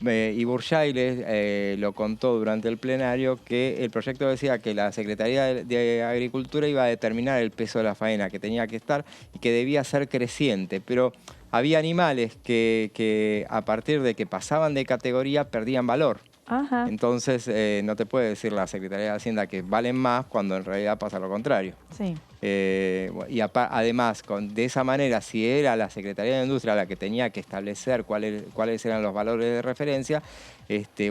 Y Burchay lo contó durante el plenario, que el proyecto decía que la Secretaría de Agricultura iba a determinar el peso de la faena que tenía que estar y que debía ser creciente, pero había animales que a partir de que pasaban de categoría perdían valor. Entonces no te puede decir la Secretaría de Hacienda que valen más cuando en realidad pasa lo contrario. Sí. Y además, de esa manera, si era la Secretaría de Industria la que tenía que establecer cuáles eran los valores de referencia,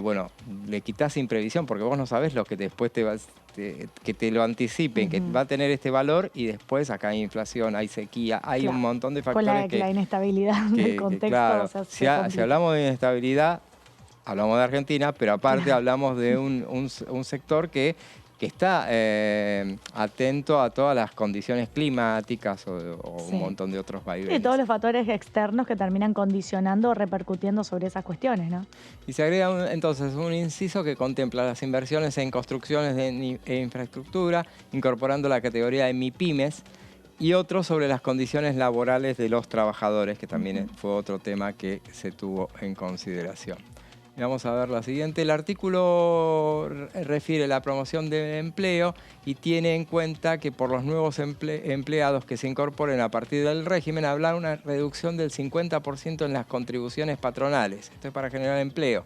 bueno, le quitas imprevisión, porque vos no sabés lo que después que te lo anticipen, que va a tener este valor, y después acá hay inflación, hay sequía, hay un montón de factores con la inestabilidad del contexto. Claro, si hablamos de inestabilidad, hablamos de Argentina, pero aparte hablamos de un sector que está atento a todas las condiciones climáticas o un montón de otros vaivenes. Y todos los factores externos que terminan condicionando o repercutiendo sobre esas cuestiones, ¿no? Y se agrega entonces un inciso que contempla las inversiones en construcciones e infraestructura, incorporando la categoría de MIPYMES, y otro sobre las condiciones laborales de los trabajadores, que también fue otro tema que se tuvo en consideración. Vamos a ver la siguiente. El artículo refiere a la promoción del empleo y tiene en cuenta que por los nuevos empleados que se incorporen a partir del régimen, hablar una reducción del 50% en las contribuciones patronales. Esto es para generar empleo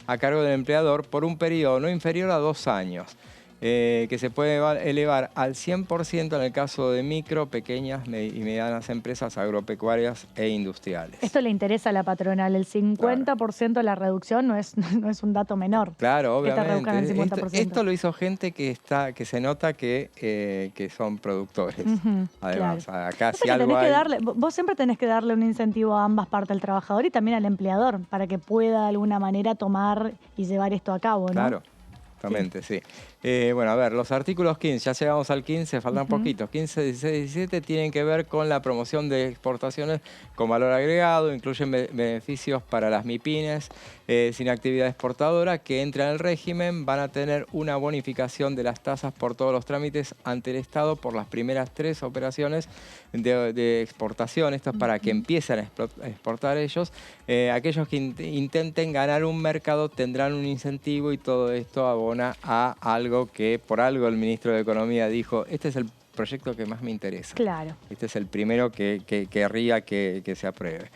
a cargo del empleador por un periodo no inferior a 2 años. Que se puede elevar al 100% en el caso de micro, pequeñas y medianas empresas agropecuarias e industriales. Esto le interesa a la patronal, el 50% de la reducción no es un dato menor. Claro, obviamente. El 50%. Esto lo hizo gente que se nota que son productores. Además, acá si algo vos siempre tenés que darle un incentivo a ambas partes, al trabajador y también al empleador, para que pueda de alguna manera tomar y llevar esto a cabo, ¿no? Claro. Sí. Bueno, a ver, los artículos 15, ya llegamos al 15, faltan poquitos. 15, 16, 17 tienen que ver con la promoción de exportaciones con valor agregado, incluyen beneficios para las MIPYMES sin actividad exportadora que entran al régimen, van a tener una bonificación de las tasas por todos los trámites ante el Estado por las primeras 3 operaciones de exportación. Esto es para que empiecen a exportar ellos. Aquellos que intenten ganar un mercado tendrán un incentivo, y todo esto abona a algo que por algo el ministro de Economía dijo: este es el proyecto que más me interesa. Claro. Este es el primero que querría que se apruebe.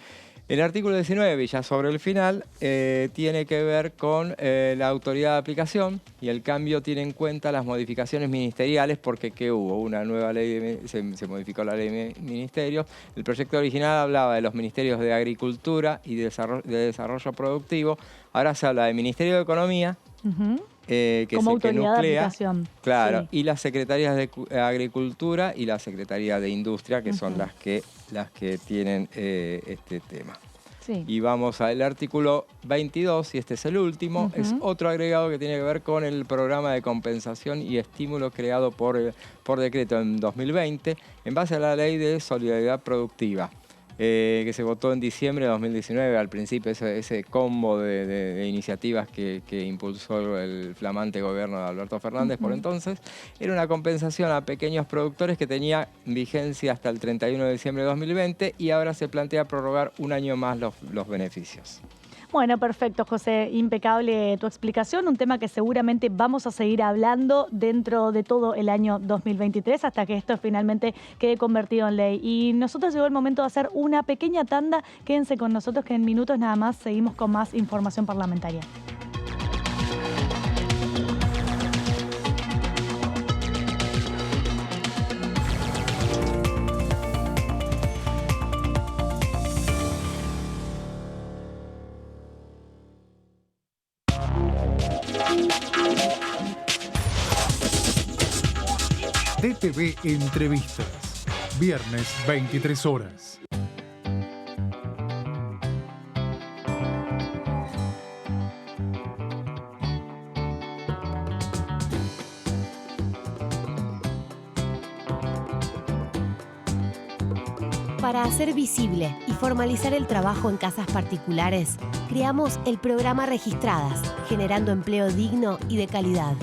El artículo 19, ya sobre el final, tiene que ver con la autoridad de aplicación, y el cambio tiene en cuenta las modificaciones ministeriales, porque ¿qué hubo? Una nueva ley, se modificó la ley de ministerios. El proyecto original hablaba de los ministerios de Agricultura y de Desarrollo Productivo. Ahora se habla del Ministerio de Economía, como autoridad de aplicación. Claro, y las secretarías de Agricultura y la Secretaría de Industria, que son las que tienen este tema. Sí. Y vamos al artículo 22, y este es el último. Es otro agregado que tiene que ver con el programa de compensación y estímulo creado por decreto en 2020 en base a la Ley de Solidaridad Productiva. Que se votó en diciembre de 2019, al principio ese combo de iniciativas que impulsó el flamante gobierno de Alberto Fernández por entonces. Era una compensación a pequeños productores que tenía vigencia hasta el 31 de diciembre de 2020, y ahora se plantea prorrogar un año más los beneficios. Bueno, perfecto, José. Impecable tu explicación. Un tema que seguramente vamos a seguir hablando dentro de todo el año 2023 hasta que esto finalmente quede convertido en ley. Y nosotros llegó el momento de hacer una pequeña tanda. Quédense con nosotros que en minutos nada más seguimos con más información parlamentaria. DTV Entrevistas, viernes 23 horas. Para hacer visible y formalizar el trabajo en casas particulares, creamos el programa Registradas, generando empleo digno y de calidad.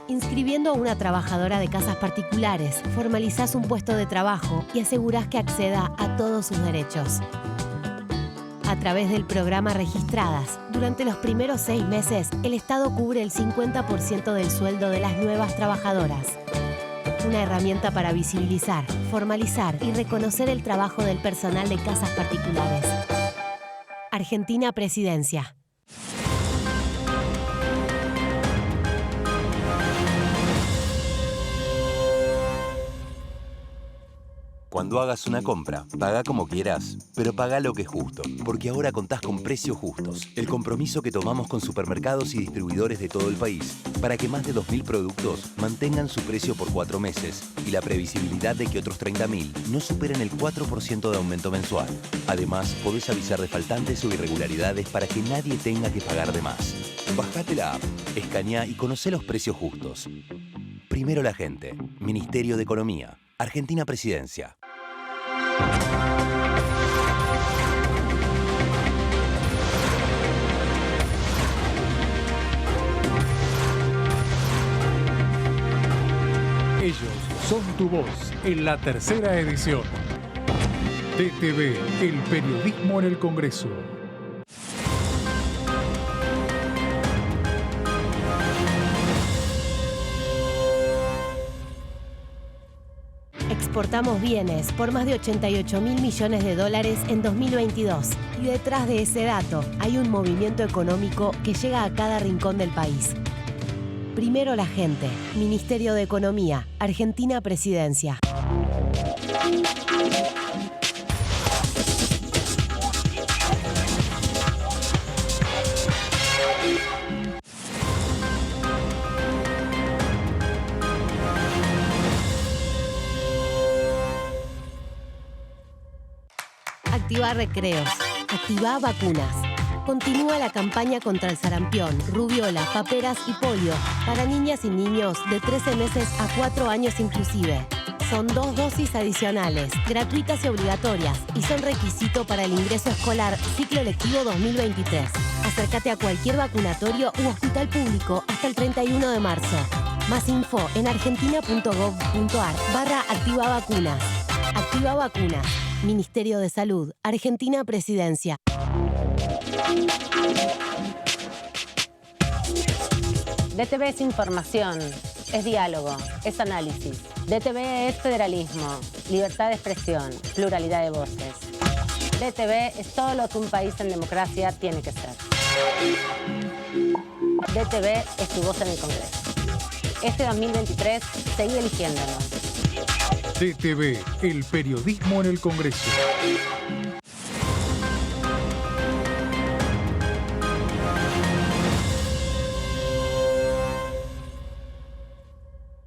Inscribiendo a una trabajadora de casas particulares, formalizás un puesto de trabajo y asegurás que acceda a todos sus derechos. A través del programa Registradas, durante los primeros 6 meses, el Estado cubre el 50% del sueldo de las nuevas trabajadoras. Una herramienta para visibilizar, formalizar y reconocer el trabajo del personal de casas particulares. Argentina Presidencia. Cuando hagas una compra, paga como quieras, pero paga lo que es justo, porque ahora contás con Precios Justos, el compromiso que tomamos con supermercados y distribuidores de todo el país, para que más de 2.000 productos mantengan su precio por 4 meses y la previsibilidad de que otros 30.000 no superen el 4% de aumento mensual. Además, podés avisar de faltantes o irregularidades para que nadie tenga que pagar de más. Bajate la app, escaneá y conocé los precios justos. Primero la gente. Ministerio de Economía. Argentina Presidencia. Ellos son tu voz en la tercera edición. DTV, el periodismo en el Congreso. Exportamos bienes por más de 88.000 millones de dólares en 2022. Y detrás de ese dato hay un movimiento económico que llega a cada rincón del país. Primero la gente. Ministerio de Economía. Argentina Presidencia. Activa recreos. Activa vacunas. Continúa la campaña contra el sarampión, rubiola, paperas y polio para niñas y niños de 13 meses a 4 años inclusive. Son 2 dosis adicionales, gratuitas y obligatorias, y son requisito para el ingreso escolar ciclo lectivo 2023. Acércate a cualquier vacunatorio u hospital público hasta el 31 de marzo. Más info en argentina.gov.ar/activa vacunas. Activa vacunas. Ministerio de Salud. Argentina Presidencia. DTV es información, es diálogo, es análisis. DTV es federalismo, libertad de expresión, pluralidad de voces. DTV es todo lo que un país en democracia tiene que ser. DTV es tu voz en el Congreso. Este 2023, seguí eligiéndonos. DTV, el periodismo en el Congreso.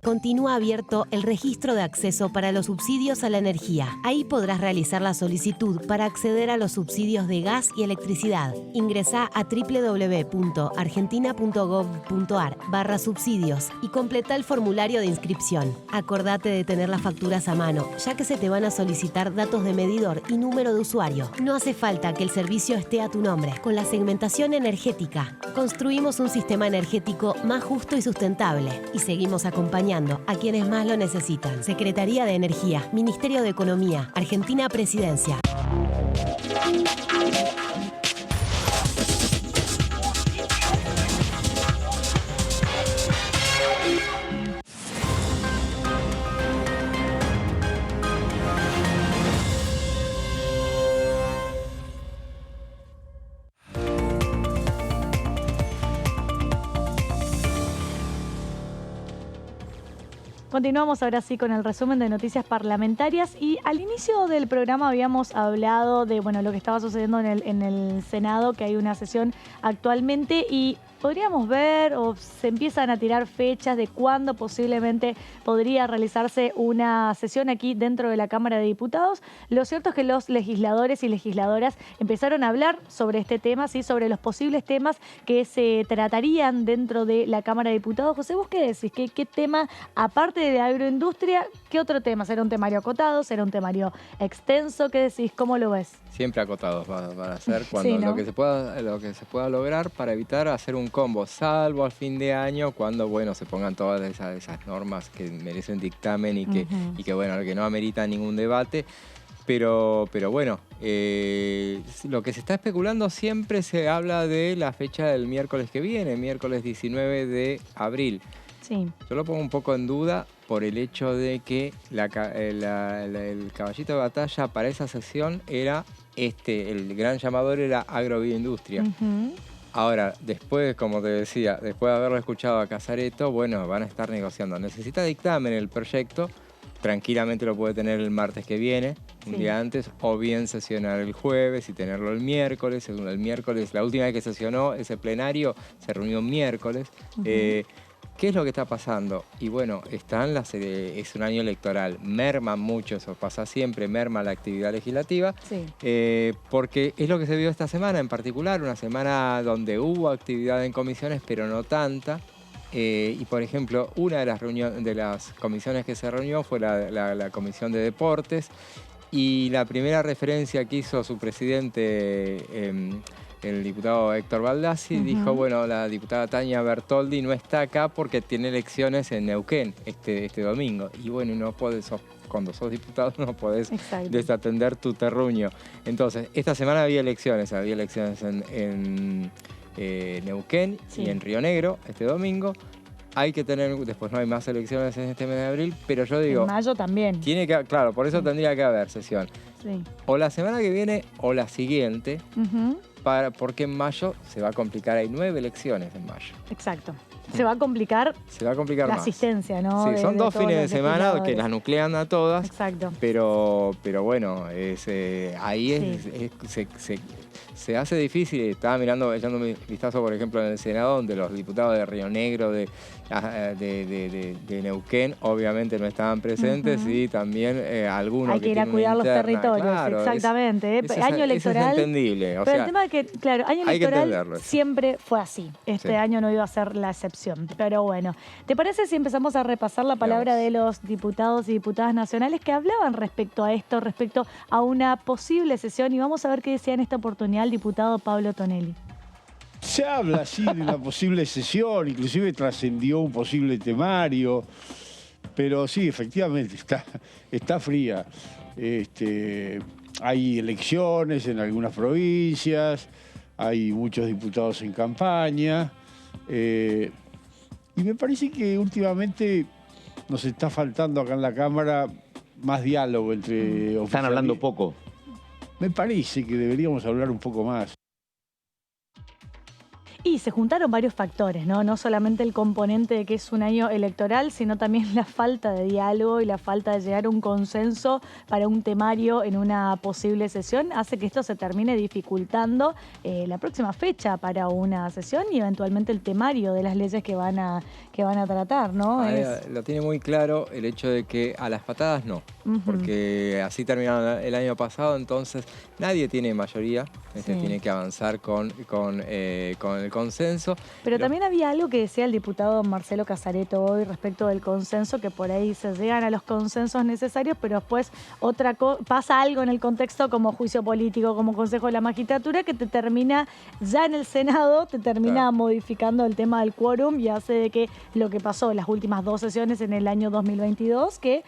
Continúa abierto el registro de acceso para los subsidios a la energía. Ahí podrás realizar la solicitud para acceder a los subsidios de gas y electricidad. Ingresá a www.argentina.gov.ar/subsidios y completa el formulario de inscripción. Acordate de tener las facturas a mano, ya que se te van a solicitar datos de medidor y número de usuario. No hace falta que el servicio esté a tu nombre. Con la segmentación energética, construimos un sistema energético más justo y sustentable y seguimos acompañando a quienes más lo necesitan. Secretaría de Energía, Ministerio de Economía, Argentina Presidencia. Continuamos ahora sí con el resumen de noticias parlamentarias y al inicio del programa habíamos hablado de lo que estaba sucediendo en el Senado, que hay una sesión actualmente y podríamos ver o se empiezan a tirar fechas de cuándo posiblemente podría realizarse una sesión aquí dentro de la Cámara de Diputados. Lo cierto es que los legisladores y legisladoras empezaron a hablar sobre este tema, ¿sí? Sobre los posibles temas que se tratarían dentro de la Cámara de Diputados. José, ¿vos qué decís? ¿Qué tema, aparte de agroindustria, qué otro tema? ¿Será un temario acotado? ¿Será un temario extenso? ¿Qué decís? ¿Cómo lo ves? Siempre acotados van a ser cuando Sí, ¿no? lo que se pueda lograr para evitar hacer un combo, salvo al fin de año, cuando se pongan todas esas normas que merecen dictamen y que que no ameritan ningún debate. Pero bueno, lo que se está especulando siempre se habla de la fecha del miércoles que viene, miércoles 19 de abril. Sí. Yo lo pongo un poco en duda por el hecho de que el caballito de batalla para esa sesión era el gran llamador era agrobioindustria. Ahora, después, como te decía, después de haberlo escuchado a Casareto, van a estar negociando. Necesita dictamen el proyecto, tranquilamente lo puede tener el martes que viene, un día antes, o bien sesionar el jueves y tenerlo el miércoles. El miércoles, la última vez que sesionó ese plenario, se reunió un miércoles. ¿Qué es lo que está pasando? Y es un año electoral, merma mucho, eso pasa siempre, merma la actividad legislativa, porque es lo que se vio esta semana en particular, una semana donde hubo actividad en comisiones, pero no tanta. Y por ejemplo, una de las comisiones que se reunió fue la Comisión de Deportes, y la primera referencia que hizo su presidente, el diputado Héctor Baldassi, dijo, la diputada Tania Bertoldi no está acá porque tiene elecciones en Neuquén este domingo. Y no podés, cuando sos diputado no podés desatender tu terruño. Entonces, esta semana había elecciones en Neuquén y en Río Negro este domingo. Después no hay más elecciones en este mes de abril, pero yo digo... En mayo también. Claro, por eso tendría que haber sesión. Sí. O la semana que viene o la siguiente, porque en mayo se va a complicar, hay 9 elecciones en mayo. Exacto. Se va a complicar la más. asistencia, ¿no? Sí, son 2 fines de semana que las nuclean a todas. Exacto. Pero ahí se hace difícil. Estaba echando un vistazo, por ejemplo, en el Senado, donde los diputados de Río Negro, de Neuquén, obviamente no estaban presentes, y también algunos hay que ir a cuidar los territorios, claro, exactamente. Año electoral. Es entendible. Pero el tema es que, claro, año electoral siempre fue así. Este año no iba a ser la excepción. Pero bueno, ¿te parece si empezamos a repasar la palabra de los diputados y diputadas nacionales que hablaban respecto a esto, respecto a una posible sesión? Y vamos a ver qué decía en esta oportunidad el diputado Pablo Tonelli. Se habla así de una posible sesión, inclusive trascendió un posible temario, pero sí, efectivamente, está fría. Hay elecciones en algunas provincias, hay muchos diputados en campaña, y me parece que últimamente nos está faltando acá en la Cámara más diálogo entre... Están hablando poco. Me parece que deberíamos hablar un poco más. Y se juntaron varios factores, ¿no? No solamente el componente de que es un año electoral, sino también la falta de diálogo y la falta de llegar a un consenso para un temario en una posible sesión hace que esto se termine dificultando la próxima fecha para una sesión y eventualmente el temario de las leyes que van a tratar, ¿no? Lo tiene muy claro el hecho de que a las patadas no, porque así terminaron el año pasado, entonces nadie tiene mayoría, tiene que avanzar con el consenso. Pero también había algo que decía el diputado Marcelo Casareto hoy respecto del consenso, que por ahí se llegan a los consensos necesarios, pero después pasa algo en el contexto como juicio político, como Consejo de la Magistratura, que te termina, ya en el Senado, modificando el tema del quórum y hace de que lo que pasó en las últimas 2 sesiones en el año 2022, que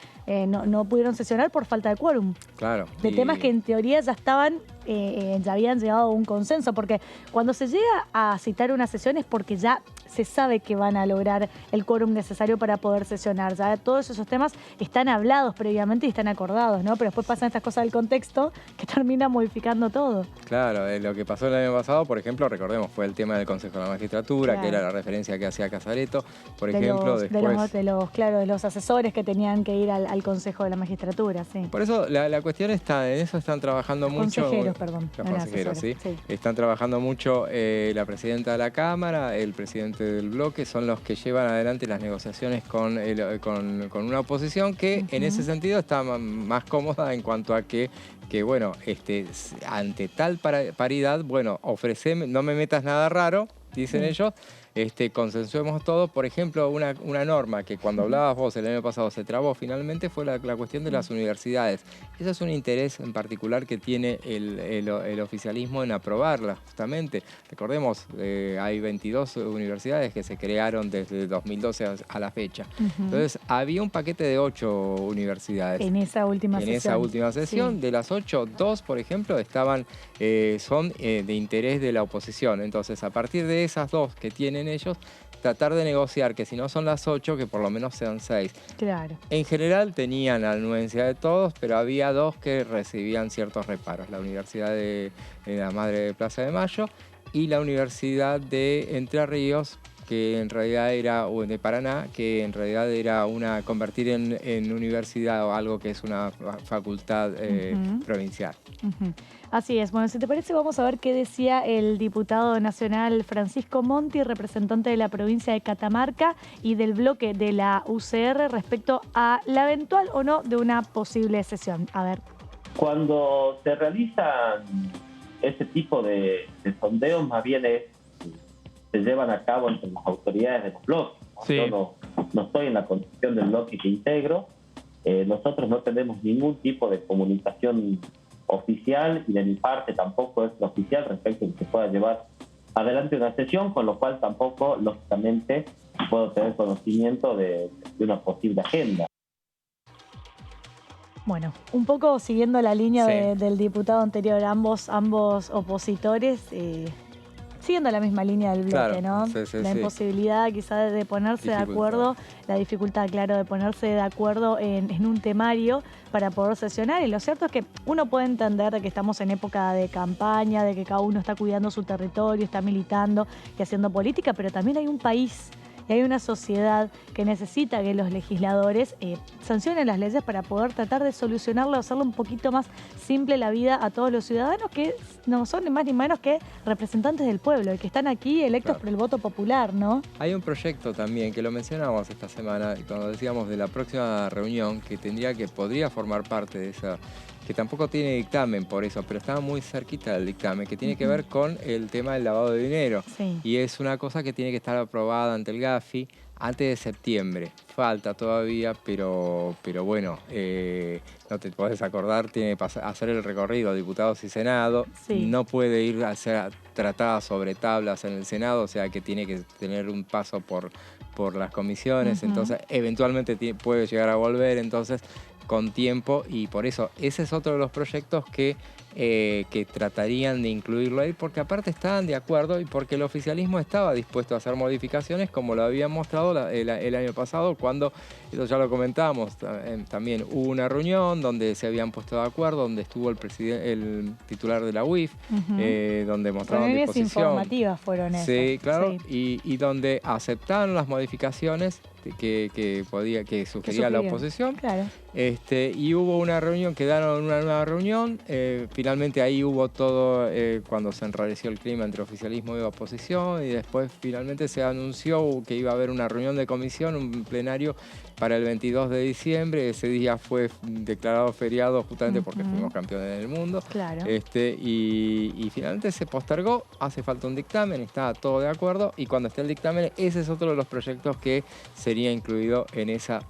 no pudieron sesionar por falta de quórum. Claro. De temas que en teoría ya estaban, ya habían llegado a un consenso, porque cuando se llega a situaciones habilitar una sesión es porque ya se sabe que van a lograr el quórum necesario para poder sesionar. Ya todos esos temas están hablados previamente y están acordados, ¿no? Pero después pasan estas cosas del contexto que termina modificando todo. Claro, lo que pasó el año pasado, por ejemplo, recordemos, fue el tema del Consejo de la Magistratura, Claro. que era la referencia que hacía Casareto, por De ejemplo, los, después... de los asesores que tenían que ir al Consejo de la Magistratura, sí. Por eso la cuestión está, en eso están trabajando mucho... Consejeros, perdón. Los no eran consejeros, ¿sí? asesores, Están trabajando mucho la presidenta de la Cámara, el presidente del bloque, son los que llevan adelante las negociaciones con una oposición que en ese sentido está más cómoda en cuanto a que bueno, ante tal paridad, bueno, ofreceme, no me metas nada raro, dicen ellos, consensuemos todo. Por ejemplo, una norma que cuando hablabas vos el año pasado se trabó finalmente fue la cuestión de las universidades. Eso es un interés en particular que tiene el oficialismo en aprobarla, justamente. Recordemos, hay 22 universidades que se crearon desde 2012 a la fecha. Entonces, había un paquete de 8 universidades. En esa última sesión. Sí. De las 8, 2, por ejemplo, son de interés de la oposición. Entonces, a partir de esas 2 que tienen ellos, tratar de negociar que si no son las 8, que por lo menos sean 6. Claro. En general tenían la anuencia de todos, pero había 2 que recibían ciertos reparos. La Universidad de la Madre de Plaza de Mayo y la Universidad de Entre Ríos, que en realidad era, o de Paraná, que en realidad era convertir en universidad o algo que es una facultad provincial. Así es. Bueno, si te parece, vamos a ver qué decía el diputado nacional Francisco Monti, representante de la provincia de Catamarca y del bloque de la UCR respecto a la eventual o no de una posible sesión. A ver. Cuando se realizan ese tipo de sondeos, más bien se llevan a cabo entre las autoridades de los bloques. Sí. Yo no estoy en la condición del bloque que integro. Nosotros no tenemos ningún tipo de comunicación oficial y de mi parte tampoco es oficial respecto a que se pueda llevar adelante una sesión, con lo cual tampoco, lógicamente, puedo tener conocimiento de una posible agenda. Bueno, un poco siguiendo la línea del diputado anterior, ambos opositores, siguiendo la misma línea del bloque, ¿no? La imposibilidad quizás de ponerse de acuerdo, la dificultad, claro, de ponerse de acuerdo en un temario para poder sesionar. Y lo cierto es que uno puede entender de que estamos en época de campaña, de que cada uno está cuidando su territorio, está militando y haciendo política, pero también hay un país y hay una sociedad que necesita que los legisladores sancionen las leyes para poder tratar de solucionarlo, hacerlo un poquito más simple la vida a todos los ciudadanos que no son ni más ni menos que representantes del pueblo y que están aquí electos por el voto popular, ¿no? Hay un proyecto también que lo mencionamos esta semana cuando decíamos de la próxima reunión que podría formar parte de esa, que tampoco tiene dictamen por eso, pero estaba muy cerquita del dictamen, que tiene que ver con el tema del lavado de dinero. Sí. Y es una cosa que tiene que estar aprobada ante el GAFI antes de septiembre. Falta todavía, pero bueno, no te podés acordar, tiene que hacer el recorrido diputados y Senado. Sí. No puede ir a ser tratada sobre tablas en el Senado, o sea que tiene que tener un paso por las comisiones, entonces eventualmente puede llegar a volver, entonces con tiempo, y por eso ese es otro de los proyectos que tratarían de incluirlo ahí, porque aparte estaban de acuerdo y porque el oficialismo estaba dispuesto a hacer modificaciones como lo habían mostrado el año pasado, cuando, eso ya lo comentábamos, también hubo una reunión donde se habían puesto de acuerdo, donde estuvo el titular de la UIF, donde mostraron disposición. Informativas fueron esas. Sí, claro, sí. Y donde aceptaron las modificaciones que sugería la oposición. Claro. Y hubo una reunión, quedaron en una nueva reunión. Finalmente ahí hubo todo, cuando se enrareció el clima entre oficialismo y oposición, y después finalmente se anunció que iba a haber una reunión de comisión, un plenario para el 22 de diciembre. Ese día fue declarado feriado justamente porque fuimos campeones del mundo. Claro. Y finalmente se postergó, hace falta un dictamen, está todo de acuerdo, y cuando esté el dictamen, ese es otro de los proyectos que sería incluido en esa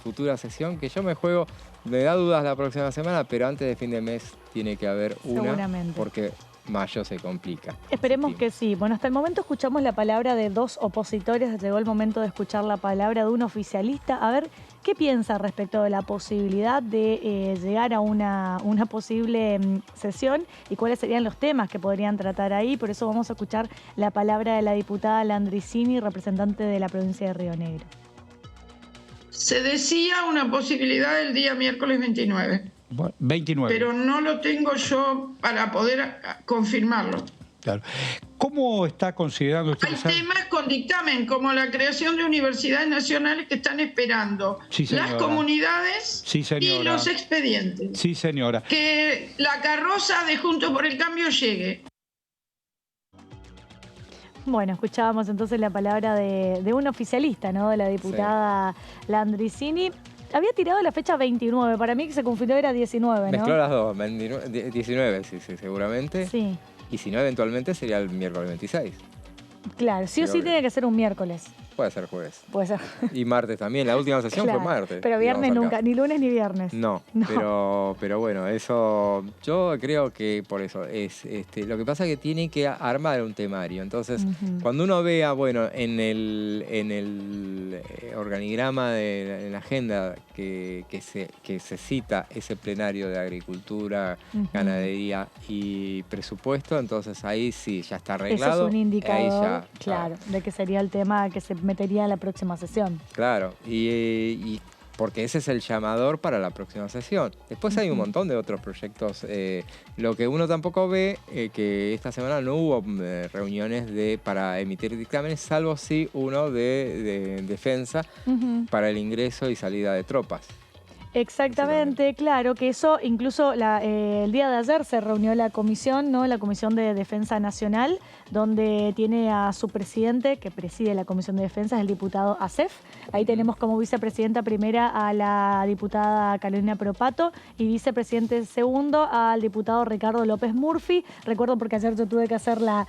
futura sesión, que yo me da dudas la próxima semana, pero antes de fin de mes tiene que haber una, porque mayo se complica. Esperemos que sí. Bueno, hasta el momento escuchamos la palabra de 2 opositores. Llegó el momento de escuchar la palabra de un oficialista. A ver, ¿qué piensa respecto de la posibilidad de llegar a una posible sesión y cuáles serían los temas que podrían tratar ahí? Por eso vamos a escuchar la palabra de la diputada Landricini, representante de la provincia de Río Negro. Se decía una posibilidad el día miércoles 29. 29. Pero no lo tengo yo para poder confirmarlo. Claro. ¿Cómo está considerando usted? Hay temas con dictamen, como la creación de universidades nacionales que están esperando las comunidades y los expedientes. Sí, señora. Que la carroza de Juntos por el Cambio llegue. Bueno, escuchábamos entonces la palabra de un oficialista, ¿no? De la diputada Landricini. Había tirado la fecha 29, para mí que se confundió era 19, ¿no? Mezcló las dos, 19 sí, seguramente. Sí. Y si no, eventualmente sería el miércoles 26. Claro, sí o sí tiene que ser un miércoles. Puede ser jueves. Puede ser. Y martes también. La última sesión fue martes. Pero viernes nunca, ni lunes ni viernes. No. Pero bueno, eso yo creo que por eso es lo que pasa es que tiene que armar un temario. Entonces, cuando uno vea, bueno, en el organigrama en la agenda que se cita ese plenario de agricultura, ganadería y presupuesto, entonces ahí sí, ya está arreglado. Eso es un indicador, ahí ya, claro, de que sería el tema que se metería en la próxima sesión. Claro, y porque ese es el llamador para la próxima sesión. Después hay un montón de otros proyectos. Lo que uno tampoco ve, que esta semana no hubo reuniones para emitir dictámenes, salvo sí uno de defensa para el ingreso y salida de tropas. Exactamente, claro, que eso incluso el día de ayer se reunió la comisión, ¿no? La Comisión de Defensa Nacional, donde tiene a su presidente, que preside la Comisión de Defensa, es el diputado Acef. Ahí tenemos como vicepresidenta primera a la diputada Carolina Propato y vicepresidente segundo al diputado Ricardo López Murphy. Recuerdo porque ayer yo tuve que hacer la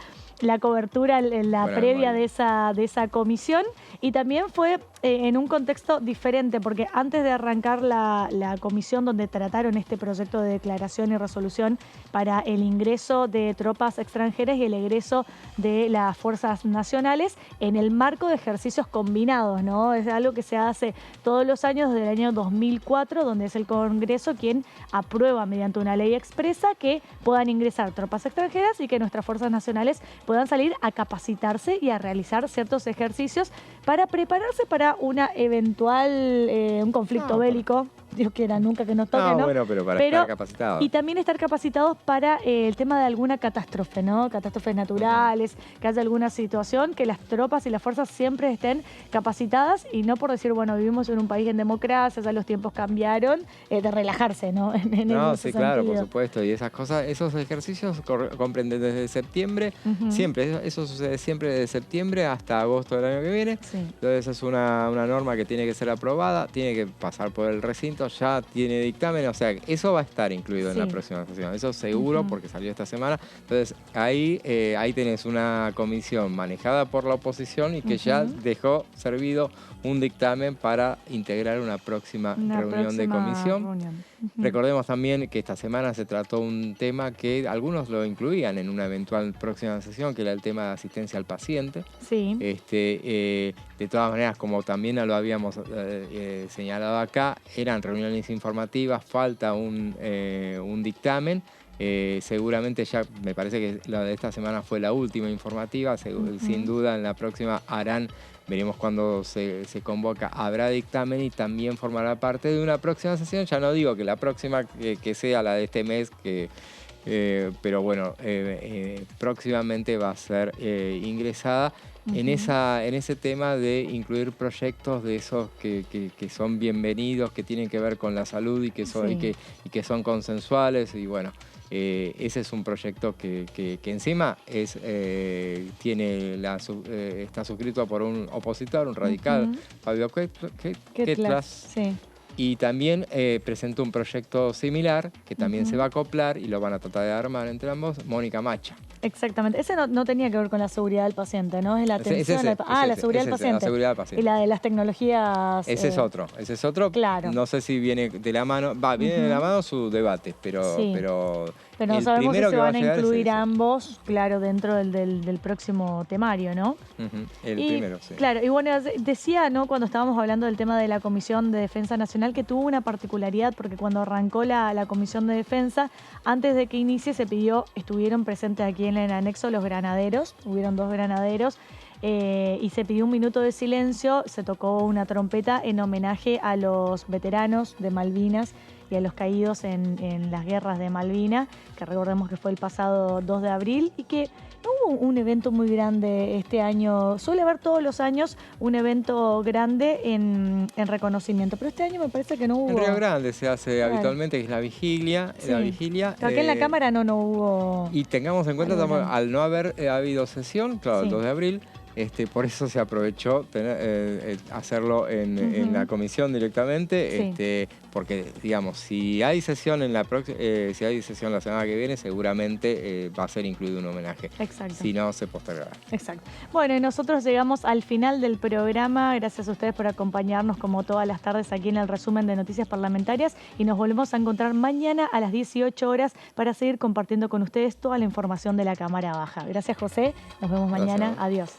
cobertura, la previa de esa comisión, y también fue en un contexto diferente, porque antes de arrancar la comisión donde trataron este proyecto de declaración y resolución para el ingreso de tropas extranjeras y el egreso de las fuerzas nacionales en el marco de ejercicios combinados, ¿no? Es algo que se hace todos los años desde el año 2004, donde es el Congreso quien aprueba mediante una ley expresa que puedan ingresar tropas extranjeras y que nuestras fuerzas nacionales puedan salir a capacitarse y a realizar ciertos ejercicios para prepararse para una eventual un conflicto bélico. Dios quiera, nunca que nos toque, ¿no? Bueno, pero para estar capacitados. Y también estar capacitados para el tema de alguna catástrofe, ¿no? Catástrofes naturales, que haya alguna situación, que las tropas y las fuerzas siempre estén capacitadas y no por decir, bueno, vivimos en un país en democracia, ya los tiempos cambiaron, de relajarse, ¿no? Sí, claro, por supuesto. Y esas cosas, esos ejercicios comprenden desde septiembre, siempre, eso sucede siempre desde septiembre hasta agosto del año que viene. Sí. Entonces es una norma que tiene que ser aprobada, tiene que pasar por el recinto, ya tiene dictamen, o sea, eso va a estar incluido en la próxima sesión, eso seguro, porque salió esta semana. Entonces ahí tenés una comisión manejada por la oposición y que ya dejó servido un dictamen para integrar una próxima reunión de comisión. Recordemos también que esta semana se trató un tema que algunos lo incluían en una eventual próxima sesión, que era el tema de asistencia al paciente. Sí. De todas maneras, como también lo habíamos señalado acá, eran reuniones informativas, falta un dictamen. Seguramente ya me parece que la de esta semana fue la última informativa, sin duda en la próxima veremos cuando se convoca, habrá dictamen y también formará parte de una próxima sesión. Ya no digo que la próxima que sea la de este mes, pero bueno, próximamente va a ser ingresada en ese tema de incluir proyectos de esos que son bienvenidos, que tienen que ver con la salud y que son consensuales. Y bueno, ese es un proyecto que encima está suscrito por un opositor, un radical, Fabio Ketlas. Sí. Y también presentó un proyecto similar que también se va a acoplar y lo van a tratar de armar entre ambos, Mónica Macha. Exactamente. Ese no tenía que ver con la seguridad del paciente, ¿no? Es la atención la seguridad del paciente. La seguridad del paciente. Y la de las tecnologías. Ese es otro. Claro. No sé si viene de la mano, viene de la mano su debate, pero Pero no El sabemos si primero se que va van a a llegar es incluir ese. ambos, claro, dentro del próximo temario, ¿no? El primero, sí. Claro, y bueno, decía, ¿no? Cuando estábamos hablando del tema de la Comisión de Defensa Nacional, que tuvo una particularidad, porque cuando arrancó la Comisión de Defensa, antes de que inicie se pidió, estuvieron presentes aquí en el anexo los granaderos, hubieron 2 granaderos, y se pidió un minuto de silencio, se tocó una trompeta en homenaje a los veteranos de Malvinas y a los caídos en las guerras de Malvinas, que recordemos que fue el pasado 2 de abril, y que hubo un evento muy grande este año. Suele haber todos los años un evento grande en reconocimiento, pero este año me parece que no hubo. En Río Grande se hace habitualmente, que es la vigilia. Sí. La vigilia Pero aquí en la Cámara no hubo. Y tengamos en cuenta, al no haber habido sesión, claro, el 2 de abril, por eso se aprovechó hacerlo en la comisión directamente, porque, digamos, si hay sesión si hay sesión la semana que viene, seguramente va a ser incluido un homenaje. Exacto. Si no, se postergará. Exacto. Bueno, y nosotros llegamos al final del programa. Gracias a ustedes por acompañarnos como todas las tardes aquí en el resumen de Noticias Parlamentarias, y nos volvemos a encontrar mañana a las 18 horas para seguir compartiendo con ustedes toda la información de la Cámara Baja. Gracias, José. Nos vemos mañana. Adiós.